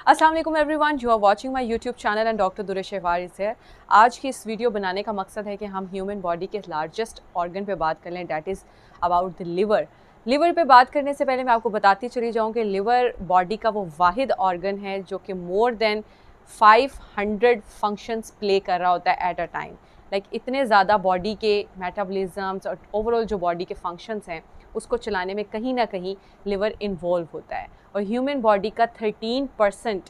अस्सलाम वालेकुम everyone, you are watching my YouTube channel and doctor Duresh Waris है। आज की इस वीडियो बनाने का मकसद है कि हम ह्यूमन बॉडी के लार्जेस्ट ऑर्गन पे बात कर लें, that is about the liver. Liver पे बात करने से पहले मैं आपको बताती चली जाऊँ कि लिवर बॉडी का वो वाहिद ऑर्गन है जो कि मोर देन 500 फंक्शंस प्ले कर रहा होता है एट अ टाइम। लाइक इतने ज़्यादा बॉडी के मेटाबॉलिज्म्स और ओवरऑल जो बॉडी के फंक्शंस हैं उसको चलाने में कहीं ना कहीं लिवर इन्वॉल्व होता है। और ह्यूमन बॉडी का 13%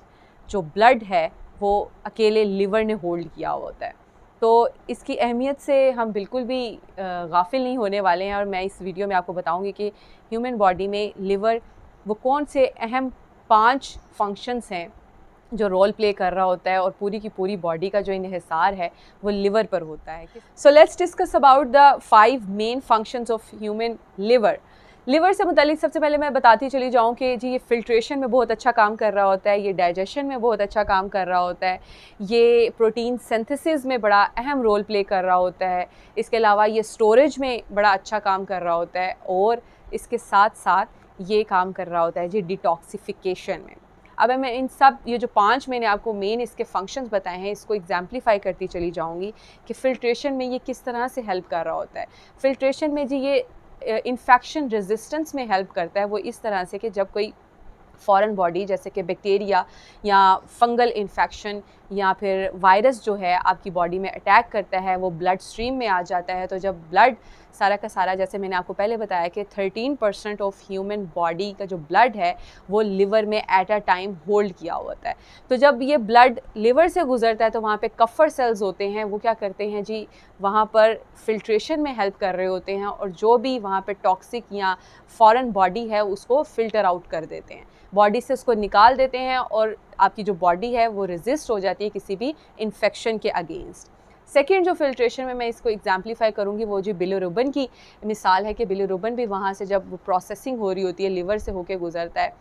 जो ब्लड है वो अकेले लिवर ने होल्ड किया हुआ होता है। तो इसकी अहमियत से हम बिल्कुल भी गाफिल नहीं होने वाले हैं और मैं इस वीडियो में आपको बताऊंगी कि ह्यूमन बॉडी में लिवर वो कौन से अहम 5 फंक्शंस हैं जो रोल प्ले कर रहा होता है और पूरी की पूरी बॉडी का जो इन्हिसार है वो लिवर पर होता है। So let's discuss about the 5 main functions of human liver. Liver से मुतालिक सबसे पहले मैं बताती चली जाऊँ कि जी ये फिल्ट्रेशन में बहुत अच्छा काम कर रहा होता है, ये डाइजेशन में बहुत अच्छा काम कर रहा होता है, ये प्रोटीन सिंथेसिस में बड़ा अहम रोल प्ले कर रहा होता है, इसके अलावा ये स्टोरेज में बड़ा अच्छा काम कर रहा होता है और इसके साथ साथ ये काम कर रहा होता है जी डिटॉक्सिफिकेशन में। अब मैं इन सब ये जो 5 मैंने आपको मेन इसके फंक्शंस बताए हैं इसको एग्जाम्पलीफाई करती चली जाऊंगी कि फ़िल्ट्रेशन में ये किस तरह से हेल्प कर रहा होता है। फ़िल्ट्रेशन में जी ये इन्फेक्शन रेजिस्टेंस में हेल्प करता है। वो इस तरह से कि जब कोई फॉरेन बॉडी जैसे कि बैक्टीरिया या फंगल इन्फेक्शन या फिर वायरस जो है आपकी बॉडी में अटैक करता है वो ब्लड स्ट्रीम में आ जाता है। तो जब ब्लड सारा का सारा, जैसे मैंने आपको पहले बताया कि 13% ऑफ ह्यूमन बॉडी का जो ब्लड है वो लिवर में एट अ टाइम होल्ड किया होता है। तो जब ये ब्लड लिवर से गुजरता है तो वहाँ पे कफ़र सेल्स होते हैं, वो क्या करते हैं जी वहाँ पर फिल्ट्रेशन में हेल्प कर रहे होते हैं और जो भी वहाँ पे टॉक्सिक या फॉरेन बॉडी है उसको फ़िल्टर आउट कर देते हैं, बॉडी से उसको निकाल देते हैं और आपकी जो बॉडी है वो रेजिस्ट हो जाती है किसी भी इन्फेक्शन के अगेंस्ट। सेकेंड जो फिल्ट्रेशन में मैं इसको एग्जाम्पलीफाई करूँगी वो जो बिलिरुबिन की मिसाल है कि बिलिरुबिन भी वहाँ से जब प्रोसेसिंग हो रही होती है लिवर से होके गुजरता है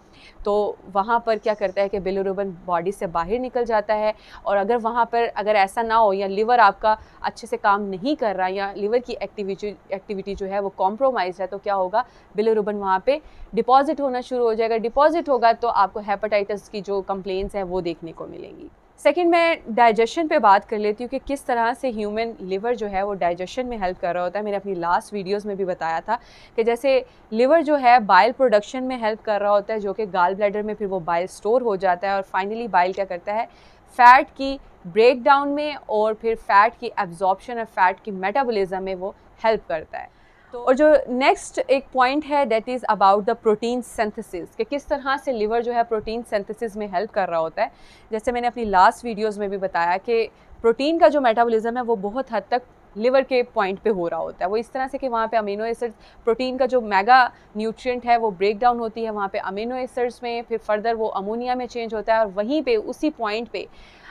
तो वहाँ पर क्या करता है कि बिलिरुबिन बॉडी से बाहर निकल जाता है। और अगर वहाँ पर अगर ऐसा ना हो या लिवर आपका अच्छे से काम नहीं कर रहा या लिवर की एक्टिविटी जो है वो कॉम्प्रोमाइज़ है तो क्या होगा, बिलिरुबिन वहाँ पे डिपॉजिट होना शुरू हो जाएगा। डिपॉजिट होगा तो आपको हेपेटाइटिस की जो कंप्लेंट्स हैं वो देखने को मिलेंगी। सेकेंड मैं डाइजेशन पे बात कर लेती हूँ कि किस तरह से ह्यूमन लिवर जो है वो डाइजेशन में हेल्प कर रहा होता है। मैंने अपनी लास्ट वीडियोस में भी बताया था कि जैसे लिवर जो है बाइल प्रोडक्शन में हेल्प कर रहा होता है जो कि गाल ब्लैडर में फिर वो बाइल स्टोर हो जाता है और फाइनली बाइल क्या करता है फ़ैट की ब्रेक डाउन में और फिर फ़ैट की एब्जॉर्प्शन और फ़ैट की मेटाबॉलिज्म में वो हेल्प करता है। और जो नेक्स्ट एक पॉइंट है that is about the protein synthesis कि किस तरह से लिवर जो है प्रोटीन सिंथेसिस में हेल्प कर रहा होता है। जैसे मैंने अपनी लास्ट वीडियोस में भी बताया कि प्रोटीन का जो मेटाबॉलिज्म है वो बहुत हद तक लिवर के पॉइंट पे हो रहा होता है। वो इस तरह से कि वहाँ पे अमीनो एसिड्स, प्रोटीन का जो मेगा न्यूट्रिएंट है वो ब्रेक डाउन होती है वहाँ पे अमीनो एसिड्स में, फिर फर्दर वो अमोनिया में चेंज होता है और वहीं पे उसी पॉइंट पे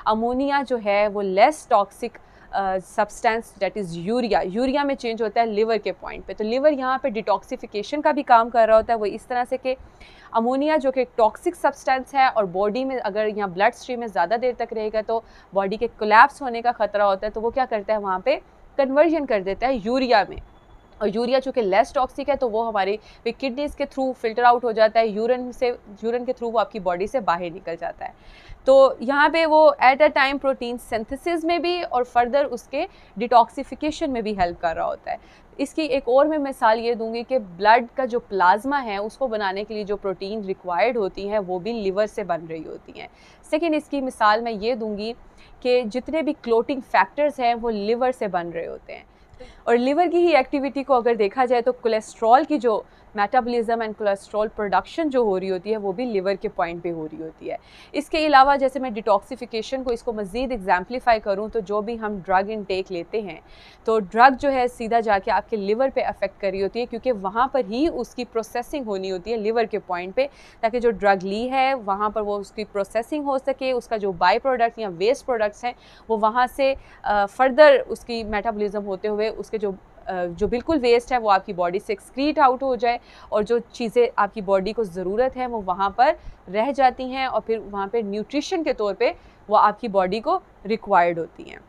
अमोनिया जो है वो less toxic substance that is urea में चेंज होता है लिवर के पॉइंट पे। तो लिवर यहाँ पे डिटॉक्सिफिकेशन का भी काम कर रहा होता है। वो इस तरह से कि अमोनिया जो कि टॉक्सिक सब्सटेंस है और बॉडी में अगर यहाँ ब्लड स्ट्रीम में ज़्यादा देर तक रहेगा तो बॉडी के कोलैप्स होने का ख़तरा होता है। तो वो क्या करता है वहाँ पे कन्वर्जन कर देता है यूरिया में, और यूरिया चूँकि लेस टॉक्सिक है तो वो हमारी किडनीज़ के थ्रू फिल्टर आउट हो जाता है, यूरिन के थ्रू वो आपकी बॉडी से बाहर निकल जाता है। तो यहाँ पे वो at a time protein synthesis में भी और फर्दर उसके डिटॉक्सिफिकेशन में भी हेल्प कर रहा होता है। इसकी एक और मैं मिसाल ये दूंगी कि ब्लड का जो प्लाज्मा है उसको बनाने के लिए जो प्रोटीन रिक्वायर्ड होती हैं वो भी लिवर से बन रही होती हैं। सेकेंड इसकी मिसाल मैं ये दूंगी कि जितने भी क्लोटिंग फैक्टर्स हैं वो लिवर से बन रहे होते हैं। और लिवर की ही एक्टिविटी को अगर देखा जाए तो कोलेस्ट्रॉल की जो मेटाबॉलिज्म एंड कोलेस्ट्रॉल प्रोडक्शन जो हो रही होती है वो भी लिवर के पॉइंट पे हो रही होती है। इसके अलावा जैसे मैं डिटॉक्सिफिकेशन को इसको मज़ीद एग्जाम्पलीफाई करूँ तो जो भी हम ड्रग इनटेक लेते हैं तो ड्रग जो है सीधा जाके आपके लिवर पे अफेक्ट कर रही होती है क्योंकि वहाँ पर ही उसकी प्रोसेसिंग होनी होती है लिवर के पॉइंट पे, ताकि जो ड्रग ली है वहाँ पर वो उसकी प्रोसेसिंग हो सके, उसका जो बाई प्रोडक्ट या वेस्ट प्रोडक्ट्स हैं वो वहाँ से फर्दर उसकी मेटाबॉलिज्म होते हुए उसके जो बिल्कुल वेस्ट है वो आपकी बॉडी से एक्सक्रीट आउट हो जाए और जो चीज़ें आपकी बॉडी को ज़रूरत है वो वहाँ पर रह जाती हैं और फिर वहाँ पे न्यूट्रिशन के तौर पे वो आपकी बॉडी को रिक्वायर्ड होती हैं।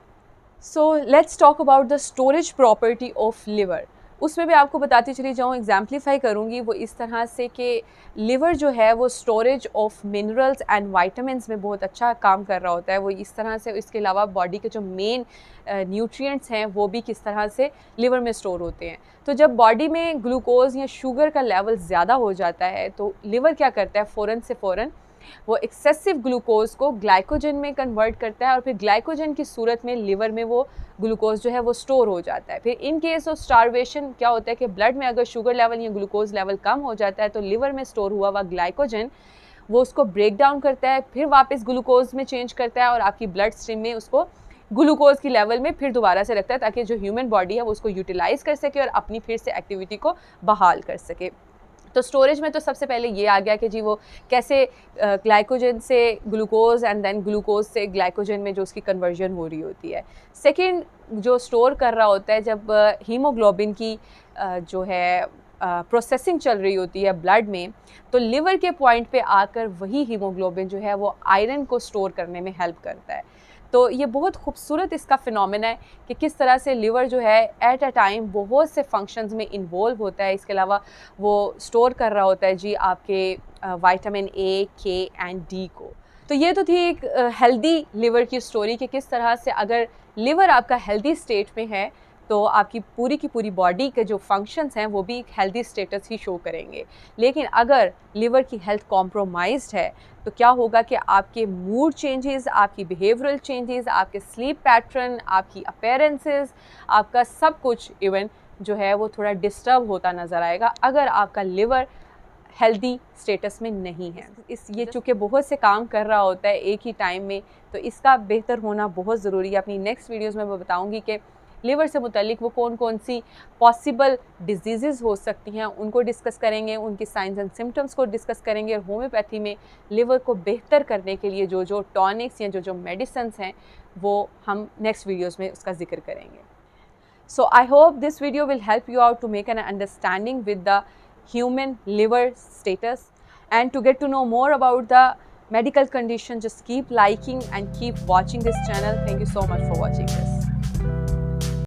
So let's talk about the storage property of liver. उसमें भी आपको बताती चली जाऊँ, एग्जाम्पलीफाई करूँगी वो इस तरह से कि लिवर जो है वो storage of minerals and vitamins में बहुत अच्छा काम कर रहा होता है। वो इस तरह से, इसके अलावा बॉडी के जो मेन न्यूट्रिएंट्स हैं वो भी किस तरह से लिवर में स्टोर होते हैं। तो जब बॉडी में ग्लूकोज़ या शुगर का लेवल ज़्यादा हो जाता है तो लिवर क्या करता है, फ़ौरन से फ़ौरन वो एक्सेसिव ग्लूकोज को ग्लाइकोजन में कन्वर्ट करता है और फिर ग्लाइकोजन की सूरत में लिवर में वो ग्लूकोज जो है वो स्टोर हो जाता है। फिर इन केस ऑफ स्टारवेशन क्या होता है कि ब्लड में अगर शुगर लेवल या ग्लूकोज लेवल कम हो जाता है तो लिवर में स्टोर हुआ हुआ ग्लाइकोजन वो उसको ब्रेक डाउन करता है, फिर वापस ग्लूकोज में चेंज करता है और आपकी ब्लड स्ट्रीम में उसको ग्लूकोज की लेवल में फिर दोबारा से रखता है ताकि जो ह्यूमन बॉडी है वो उसको यूटिलाइज कर सके और अपनी फिर से एक्टिविटी को बहाल कर सके। तो स्टोरेज में तो सबसे पहले ये आ गया कि जी वो कैसे ग्लाइकोजन से ग्लूकोज एंड देन ग्लूकोज से ग्लाइकोजन में जो उसकी कन्वर्जन हो रही होती है। सेकंड जो स्टोर कर रहा होता है जब हीमोग्लोबिन की जो है प्रोसेसिंग चल रही होती है ब्लड में, तो लिवर के पॉइंट पे आकर वही हीमोग्लोबिन जो है वो आयरन को स्टोर करने में हेल्प करता है। तो ये बहुत खूबसूरत इसका फिनोमेना है कि किस तरह से लिवर जो है एट अ टाइम बहुत से फंक्शंस में इन्वॉल्व होता है। इसके अलावा वो स्टोर कर रहा होता है जी आपके विटामिन ए, के एंड डी को। तो ये तो थी एक हेल्दी लिवर की स्टोरी कि किस तरह से अगर लिवर आपका हेल्दी स्टेट में है तो आपकी पूरी की पूरी बॉडी के जो फंक्शंस हैं वो भी एक हेल्दी स्टेटस ही शो करेंगे। लेकिन अगर लिवर की हेल्थ कॉम्प्रोमाइज्ड है तो क्या होगा कि आपके मूड चेंजेस, आपकी बिहेवियरल चेंजेस, आपके स्लीप पैटर्न, आपकी अपीयरेंसेस, आपका सब कुछ इवन जो है वो थोड़ा डिस्टर्ब होता नज़र आएगा अगर आपका लिवर हेल्दी स्टेटस में नहीं है। ये चूँकि बहुत से काम कर रहा होता है एक ही टाइम में, तो इसका बेहतर होना बहुत ज़रूरी है। अपनी नेक्स्ट वीडियोज़ में मैं बताऊँगी कि लिवर से मुतल्लिक वो कौन कौन सी पॉसिबल डिजीज़ हो सकती हैं, उनको डिस्कस करेंगे, उनकी साइंस एंड सिम्टम्स को डिस्कस करेंगे और होम्योपैथी में लिवर को बेहतर करने के लिए जो जो टॉनिक्स या जो जो मेडिसिन्स हैं वो हम नेक्स्ट वीडियोज़ में उसका जिक्र करेंगे। So I hope this video will help you out to make an understanding with the human liver status, and to get to know more about the medical condition, just keep liking and keep watching this channel. Thank you so much for watching this.